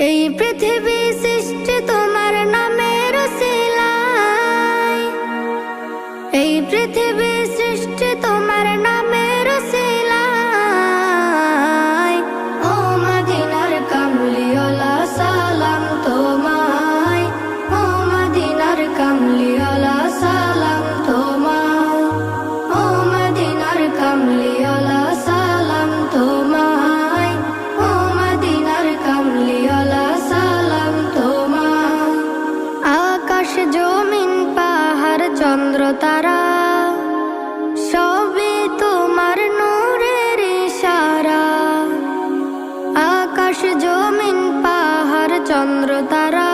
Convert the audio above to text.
এই পৃথিবী সৃষ্টি তোমার নামের উসিলায়, এই পৃথিবী সৃষ্টি তোমার নামের উসিলায়। ও মদিনার কামলিওয়ালা সালাম তোমায়, ও মদিনার কামলিওয়ালা সালাম তোমায়, ও মদিনার কামলিওয়ালা সালাম তোমায়, ও মদিনার কামলিওয়ালা সালাম তোমায়। আকাশ জমিন পাহাড় চন্দ্র তারা সবই তোমার নূরের ইশারা। আকাশ জমিন পাহাড় চন্দ্র তারা